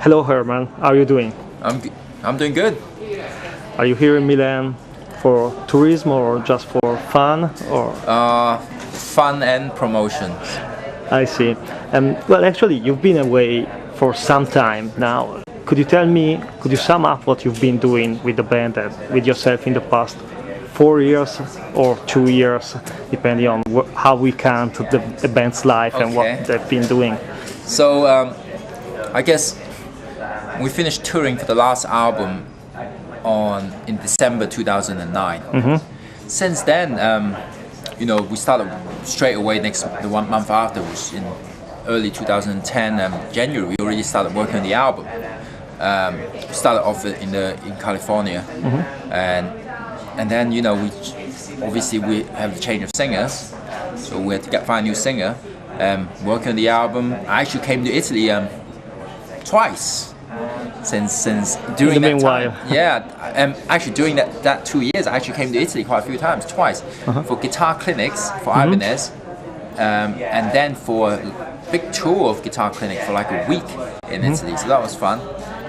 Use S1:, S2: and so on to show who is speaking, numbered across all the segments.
S1: Hello Herman, how are you doing?
S2: I'm doing good.
S1: Are you here in Milan for tourism or just for fun? Or
S2: Fun and promotions.
S1: I see. Well, actually, you've been away for some time now. Could you sum up what you've been doing with the band and with yourself in the past 4 years or 2 years, depending on how we count the band's life and what they've been doing?
S2: So I guess we finished touring for the last album in December 2009. Since then, we started straight away the 1 month after, was in early 2010, January. We already started working on the album. We started off in California, and then we have a change of singers, so we had to find a new singer. Working on the album, I actually came to Italy twice since during
S1: in the
S2: that
S1: meanwhile.
S2: time. Yeah, actually during that 2 years, I actually came to Italy quite a few times, twice, for guitar clinics for Ibanez, and then for a big tour of guitar clinic for like a week in Italy. So that was fun.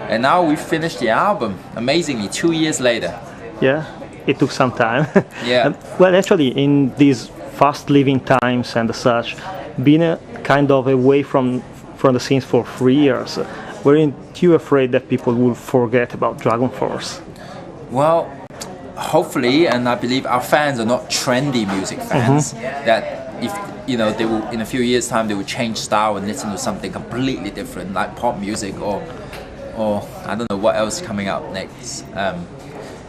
S2: And now we finished the album, amazingly, 2 years later.
S1: Yeah, it took some time.
S2: Yeah.
S1: Well, actually, in these fast-living times and such, being kind of away from the scenes for 3 years, weren't you afraid that people will forget about Dragonforce?
S2: Well, hopefully, and I believe our fans are not trendy music fans, that if they will, in a few years' time, they will change style and listen to something completely different, like pop music or I don't know what else is coming out next.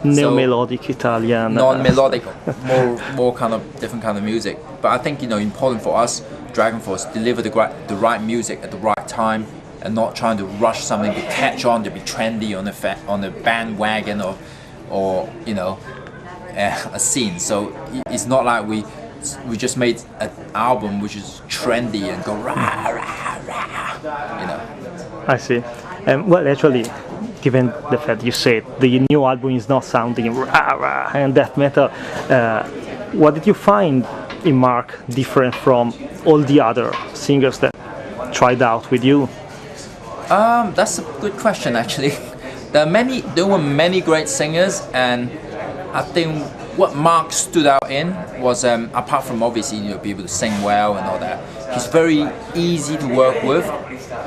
S1: Neo-melodic Italian.
S2: Non-melodic, more kind of different kind of music. But I think important for us, Dragonforce, deliver the right music at the right time, and not trying to rush something to catch on, to be trendy on the bandwagon or a scene. So it's not like we just made an album which is trendy and go rah rah rah.
S1: I see. Well, actually, given the fact you said the new album is not sounding rah rah and death metal, what did you find in Marc different from all the other singers that tried out with you?
S2: That's a good question, actually. There were many great singers, and I think what Marc stood out in was, apart from obviously be able to sing well and all that, he's very easy to work with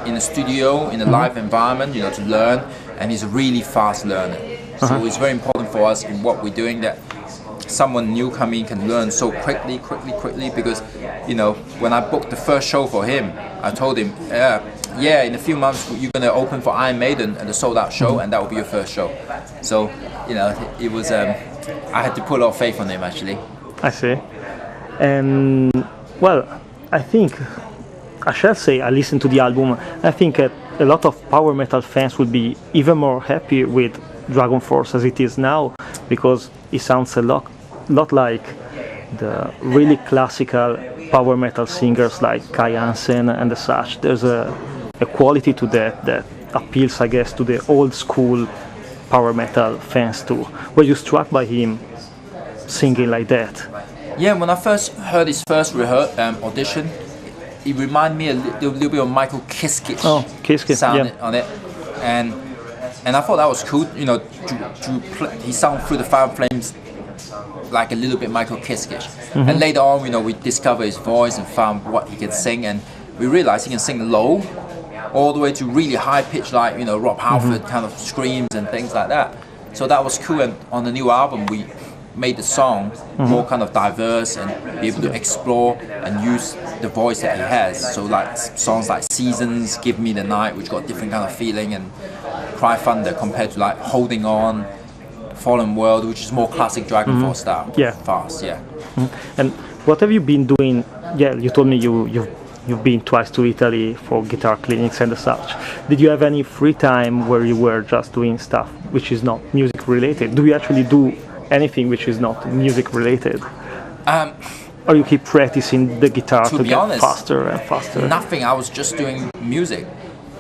S2: in the studio, in a live environment, to learn, and he's a really fast learner. So it's very important for us in what we're doing that someone new coming can learn so quickly, because when I booked the first show for him, I told him, in a few months you're going to open for Iron Maiden at a sold-out show, and that will be your first show. So it was I had to put a lot of faith on him, actually.
S1: I see. And well, I think I shall say I listened to the album. I think a lot of power metal fans would be even more happy with Dragonforce as it is now, because it sounds a lot like the really classical power metal singers like Kai Hansen and such. There's a quality to that appeals, I guess, to the old school power metal fans too. Were you struck by him singing like that?
S2: Yeah, when I first heard his first audition, it reminded me a little bit of Michael Kiske sound on it, and I thought that was cool. He sounded through the Fire Flames like a little bit Michael Kiske. And later on, we discovered his voice and found what he can sing, and we realized he can sing low all the way to really high pitch, like Rob Halford kind of screams and things like that. So that was cool. And on the new album, we made the song more kind of diverse and be able to explore and use the voice that he has. So like songs like Seasons, Give Me the Night, which got different kind of feeling, and Cry Thunder compared to like Holding On, Fallen World, which is more classic Dragonforce style.
S1: Yeah.
S2: Fast, yeah.
S1: And what have you been doing? Yeah, you told me you've been twice to Italy for guitar clinics and such. Did you have any free time where you were just doing stuff which is not music related? Do you actually do anything which is not music related? Or you keep practicing the guitar to get honest, faster and faster?
S2: Nothing. I was just doing music.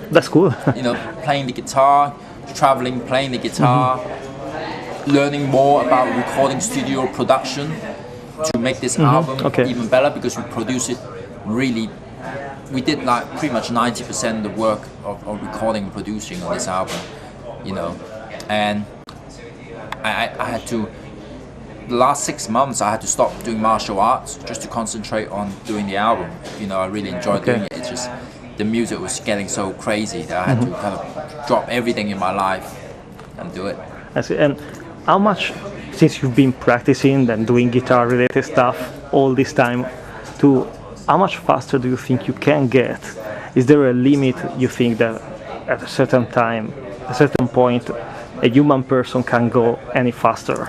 S1: That's cool.
S2: Playing the guitar, traveling, playing the guitar, learning more about recording studio production to make this album even better, because we produce it really we did like pretty much 90% of the work of recording and producing on this album, you know, and I had to. The last 6 months, I had to stop doing martial arts just to concentrate on doing the album. You know, I really enjoyed doing it. It's just the music was getting so crazy that I had to kind of drop everything in my life and do it.
S1: I see. And how much, since you've been practicing and doing guitar-related stuff all this time, to how much faster do you think you can get? Is there a limit you think that at a certain time, a certain point, a human person can go any faster?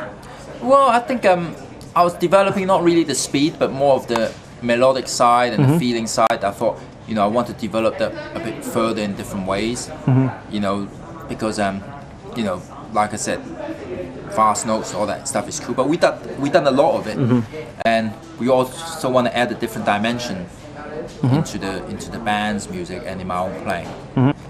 S2: Well, I think I was developing not really the speed, but more of the melodic side and the feeling side. I thought, you know, I want to develop that a bit further in different ways, you know, because, you know, like I said, fast notes, all that stuff is cool, but we done a lot of it, and we also want to add a different dimension into the band's music and in my own playing.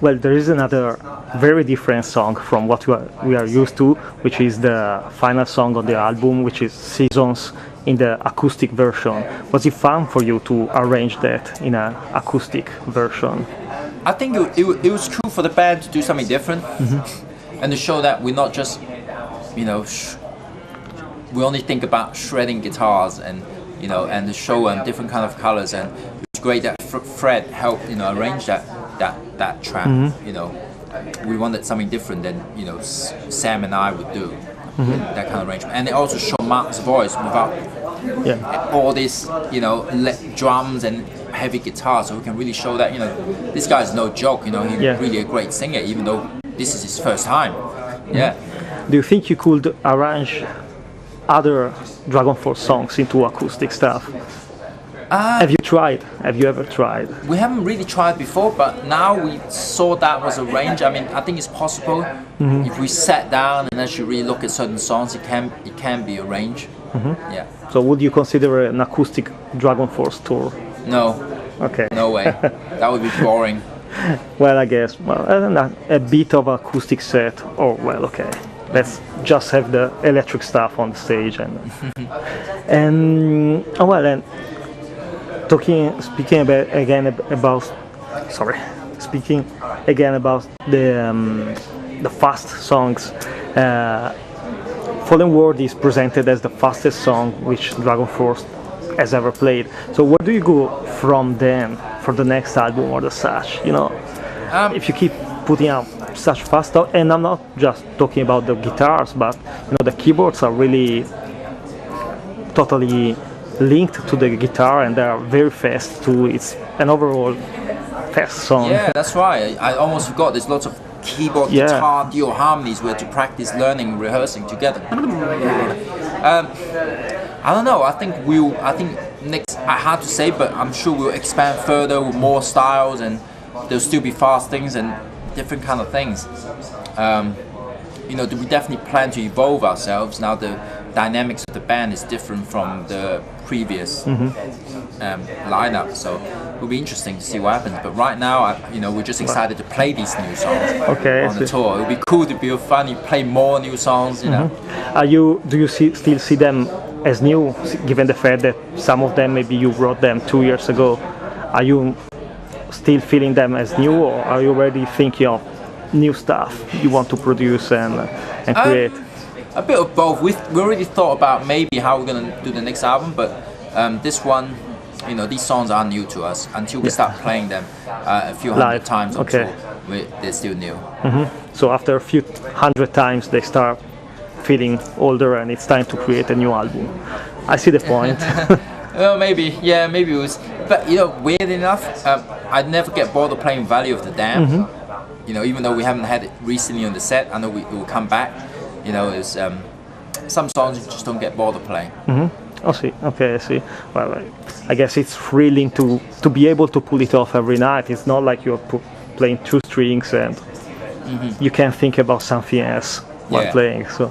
S1: Well, there is another very different song from what we are used to, which is the final song on the album, which is Seasons, in the acoustic version. Was it fun for you to arrange that in an acoustic version?
S2: I think it was cool for the band to do something different, and to show that we're not just, you know, we only think about shredding guitars, and you know, and to show different kind of colors. And it's great that Fred helped, you know, arrange that track. You know, we wanted something different than, you know, Sam and I would do, that kind of arrangement. And it also showed Marc's voice without all this, you know, drums and heavy guitar, so we can really show that, you know, this guy's no joke. You know, he's really a great singer, even though this is his first time.
S1: Do you think you could arrange other Dragonforce songs into acoustic stuff? Have you tried? Have you ever tried?
S2: We haven't really tried before, but now we saw that was a range. I mean, I think it's possible if we sat down and actually really look at certain songs, it can be a range. Yeah.
S1: So would you consider an acoustic Dragonforce tour?
S2: No.
S1: Okay.
S2: No way. That would be boring.
S1: Well, I guess, a bit of acoustic set. Oh, well, okay. Let's just have the electric stuff on the stage and speaking again about the fast songs. Fallen World is presented as the fastest song which Dragonforce has ever played. So where do you go from then for the next album or the such? You know, if you keep putting out such fast stuff, and I'm not just talking about the guitars, but you know, the keyboards are really totally linked to the guitar, and they are very fast too. It's an overall fast song.
S2: Yeah, that's right. I almost forgot. There's lots of keyboard, guitar, dual harmonies where to practice learning, rehearsing together. I don't know. I think next. Hard to say, but I'm sure we'll expand further with more styles, and there'll still be fast things and different kind of things. You know, we definitely plan to evolve ourselves. Now the dynamics of the band is different from the previous lineup, so it'll be interesting to see what happens. But right now, you know, we're just excited to play these new songs on the tour. It'll be cool to be funny, play more new songs. You know.
S1: Do you still see them as new, given the fact that some of them maybe you wrote them 2 years ago? Are you still feeling them as new, or are you already thinking of new stuff you want to produce and create?
S2: A bit of both. We already thought about maybe how we're gonna do the next album, but this one, you know, these songs are new to us until we start playing them a few hundred times on tour. They're still new.
S1: So after a few hundred times, they start feeling older, and it's time to create a new album. I see the point.
S2: Well, maybe it was. But you know, weird enough, I'd never get bored of playing Valley of the Damned. You know, even though we haven't had it recently on the set, I know it will come back. You know, it's some songs you just don't get bored of playing.
S1: I see. Okay, I see. Well, I guess it's thrilling to be able to pull it off every night. It's not like you're playing two strings and you can think about something else while playing. So,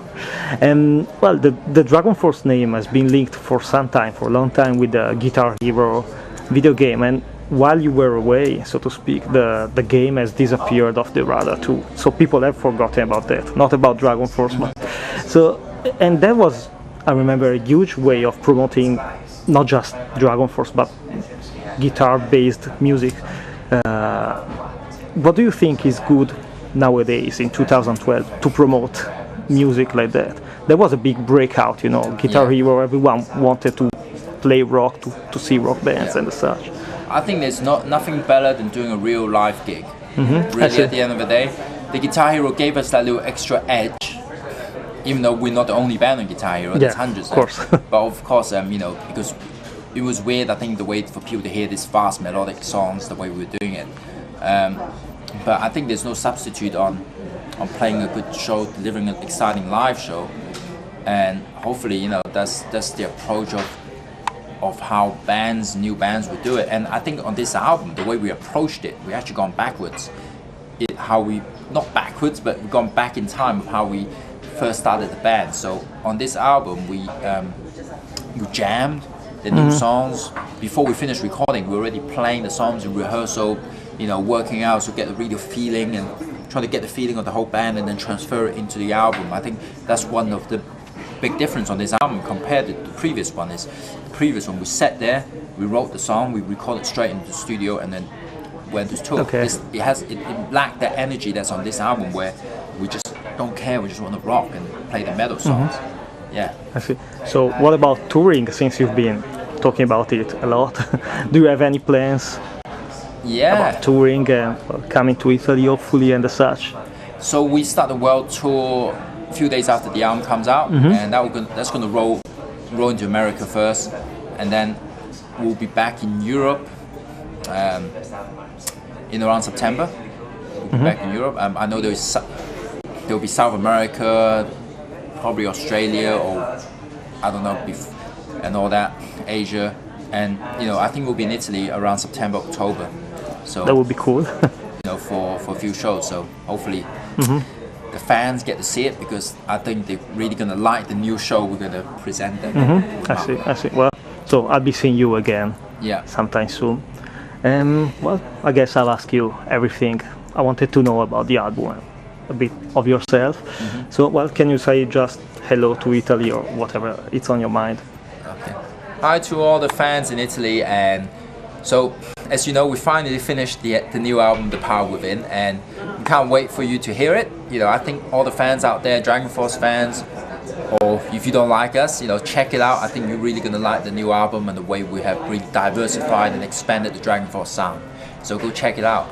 S1: well, the Dragonforce name has been linked for a long time with the Guitar Hero video game, and while you were away, so to speak, the game has disappeared off the radar too. So people have forgotten about that, not about Dragonforce. But so, and that was, I remember, a huge way of promoting not just Dragonforce, but guitar-based music. What do you think is good nowadays in 2012 to promote music like that? There was a big breakout, you know, Guitar Hero, everyone wanted to play rock, to see rock bands and such.
S2: I think there's nothing better than doing a real live gig. Really, at the end of the day, the Guitar Hero gave us that little extra edge, even though we're not the only band on Guitar Hero, there's hundreds.
S1: Of course.
S2: But of course, you know, because it was weird, I think, the way for people to hear these fast melodic songs, the way we were doing it. But I think there's no substitute on playing a good show, delivering an exciting live show, and hopefully, you know, that's the approach of how new bands would do it. And I think on this album, the way we approached it, we actually gone backwards. Not backwards, but we've gone back in time of how we first started the band. So on this album, we jammed the new songs. Before we finished recording, we were already playing the songs in rehearsal, you know, working out, so get the real feeling and trying to get the feeling of the whole band and then transfer it into the album. I think that's one of the big difference on this album compared to the previous one. Is the previous one we sat there, we wrote the song, we recorded straight into the studio and then went to tour. It lacked that energy that's on this album where we just don't care, we just want to rock and play the metal songs. Yeah. I see.
S1: So what about touring, since you've been talking about it a lot? Do you have any plans about touring and coming to Italy hopefully and such?
S2: So we start the world tour a few days after the album comes out, and that's going to roll into America first, and then we'll be back in Europe in around September. We'll be back in Europe. I know there'll be South America, probably Australia, or I don't know, and all that, Asia, and you know, I think we'll be in Italy around September, October. So
S1: that would be cool.
S2: You know, for a few shows. So hopefully the fans get to see it, because I think they're really gonna like the new show we're gonna present them.
S1: I see. Well, so I'll be seeing you again. Sometime soon. Well, I guess I'll ask you everything I wanted to know about the album, a bit of yourself. So, well, can you say just hello to Italy or whatever it's on your mind?
S2: Okay. Hi to all the fans in Italy, and so as you know, we finally finished the new album, The Power Within, and we can't wait for you to hear it. You know, I think all the fans out there, Dragonforce fans, or if you don't like us, you know, check it out. I think you're really gonna like the new album and the way we have really diversified and expanded the Dragonforce sound. So go check it out.